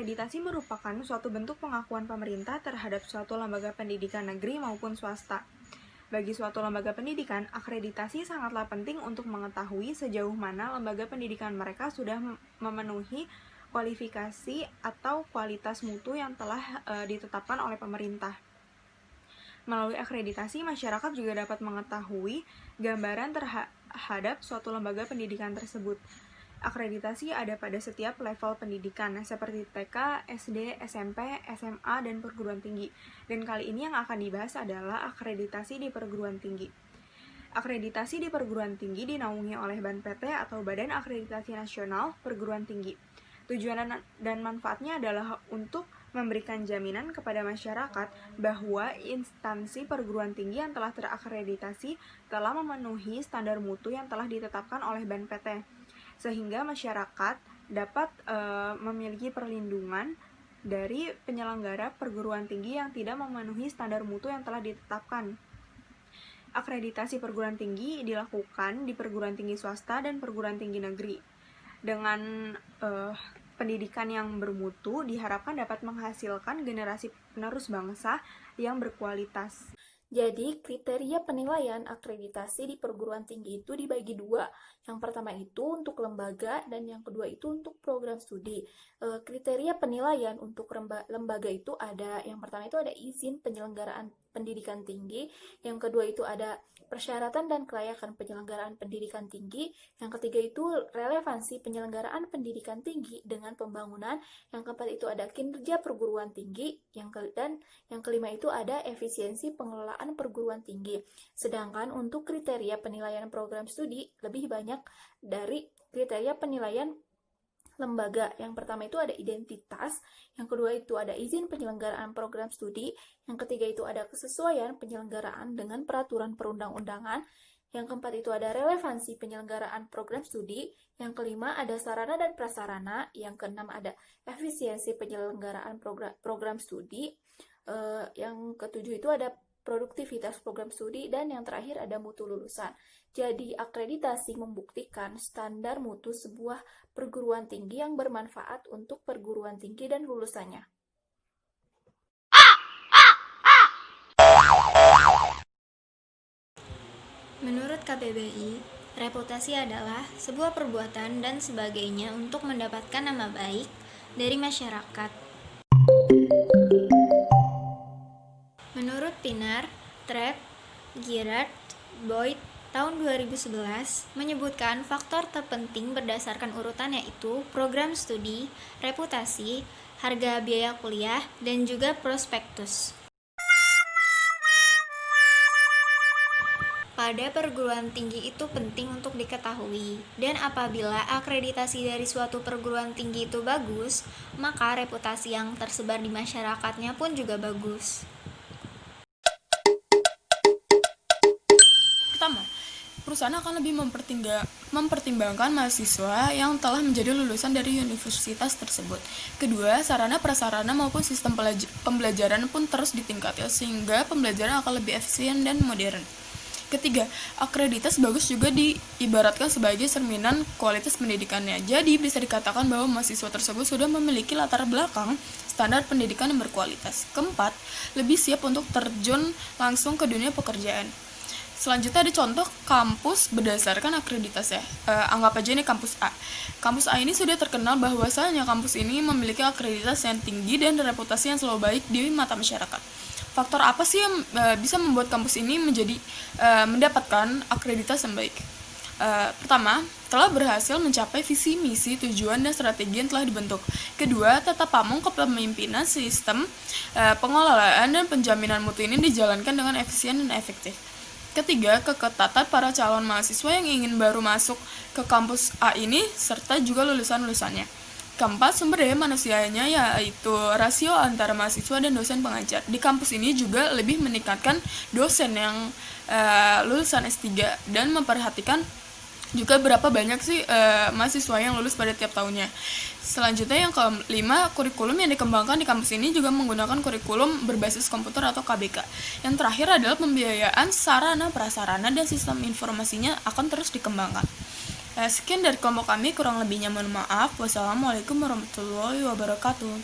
Akreditasi merupakan suatu bentuk pengakuan pemerintah terhadap suatu lembaga pendidikan negeri maupun swasta. Bagi suatu lembaga pendidikan, akreditasi sangatlah penting untuk mengetahui sejauh mana lembaga pendidikan mereka sudah memenuhi kualifikasi atau kualitas mutu yang telah ditetapkan oleh pemerintah. Melalui akreditasi, masyarakat juga dapat mengetahui gambaran terhadap suatu lembaga pendidikan tersebut. Akreditasi ada pada setiap level pendidikan, seperti TK, SD, SMP, SMA, dan perguruan tinggi. Dan kali ini yang akan dibahas adalah akreditasi di perguruan tinggi. Akreditasi di perguruan tinggi dinaungi oleh BANPT atau Badan Akreditasi Nasional Perguruan Tinggi. Tujuan dan manfaatnya adalah untuk memberikan jaminan kepada masyarakat bahwa instansi perguruan tinggi yang telah terakreditasi telah memenuhi standar mutu yang telah ditetapkan oleh BANPT, sehingga masyarakat dapat memiliki perlindungan dari penyelenggara perguruan tinggi yang tidak memenuhi standar mutu yang telah ditetapkan. Akreditasi perguruan tinggi dilakukan di perguruan tinggi swasta dan perguruan tinggi negeri. Dengan pendidikan yang bermutu diharapkan dapat menghasilkan generasi penerus bangsa yang berkualitas. Jadi, kriteria penilaian akreditasi di perguruan tinggi itu dibagi dua. Yang pertama itu untuk lembaga dan yang kedua itu untuk program studi. Kriteria penilaian untuk lembaga itu ada, yang pertama itu ada izin penyelenggaraan pendidikan tinggi, yang kedua itu ada persyaratan dan kelayakan penyelenggaraan pendidikan tinggi, yang ketiga itu relevansi penyelenggaraan pendidikan tinggi dengan pembangunan, yang keempat itu ada kinerja perguruan tinggi, dan yang kelima itu ada efisiensi pengelolaan perguruan tinggi. Sedangkan untuk kriteria penilaian program studi lebih banyak dari kriteria penilaian lembaga. Yang pertama itu ada identitas, yang kedua itu ada izin penyelenggaraan program studi, yang ketiga itu ada kesesuaian penyelenggaraan dengan peraturan perundang-undangan, yang keempat itu ada relevansi penyelenggaraan program studi, yang kelima ada sarana dan prasarana, yang keenam ada efisiensi penyelenggaraan program studi, yang ketujuh itu ada produktivitas program studi, dan yang terakhir ada mutu lulusan. Jadi, akreditasi membuktikan standar mutu sebuah perguruan tinggi yang bermanfaat untuk perguruan tinggi dan lulusannya. Menurut KBBI, reputasi adalah sebuah perbuatan dan sebagainya untuk mendapatkan nama baik dari masyarakat. Menurut Pinar, Trep, Girard, Boyd, tahun 2011 menyebutkan faktor terpenting berdasarkan urutan yaitu program studi, reputasi, harga biaya kuliah, dan juga prospektus. Pada perguruan tinggi itu penting untuk diketahui, dan apabila akreditasi dari suatu perguruan tinggi itu bagus, maka reputasi yang tersebar di masyarakatnya pun juga bagus. Pertama, perusahaan akan lebih mempertimbangkan mahasiswa yang telah menjadi lulusan dari universitas tersebut. Kedua, sarana prasarana maupun sistem pembelajaran pun terus ditingkatkan sehingga pembelajaran akan lebih efisien dan modern. Ketiga, akreditas bagus juga diibaratkan sebagai cerminan kualitas pendidikannya. Jadi, bisa dikatakan bahwa mahasiswa tersebut sudah memiliki latar belakang standar pendidikan yang berkualitas. Keempat, lebih siap untuk terjun langsung ke dunia pekerjaan. Selanjutnya ada contoh kampus berdasarkan akreditasnya. Anggap aja ini kampus A. Kampus A ini sudah terkenal bahwasanya kampus ini memiliki akreditas yang tinggi dan reputasi yang selalu baik di mata masyarakat. Faktor apa sih yang bisa membuat kampus ini mendapatkan akreditas yang baik? Pertama, telah berhasil mencapai visi, misi, tujuan, dan strategi yang telah dibentuk. Kedua, tata pamong kepemimpinan, sistem pengelolaan dan penjaminan mutu ini dijalankan dengan efisien dan efektif. Ketiga, keketatan para calon mahasiswa yang ingin baru masuk ke kampus A ini, serta juga lulusan-lulusannya. Keempat, sumber daya manusianya yaitu rasio antara mahasiswa dan dosen pengajar. Di kampus ini juga lebih meningkatkan dosen yang lulusan S3 dan memperhatikan juga berapa banyak sih mahasiswa yang lulus pada tiap tahunnya. Selanjutnya yang kelima, kurikulum yang dikembangkan di kampus ini juga menggunakan kurikulum berbasis komputer atau KBK. Yang terakhir adalah pembiayaan sarana prasarana dan sistem informasinya akan terus dikembangkan. Sekian dari kelompok kami, kurang lebihnya mohon maaf. Wassalamualaikum warahmatullahi wabarakatuh.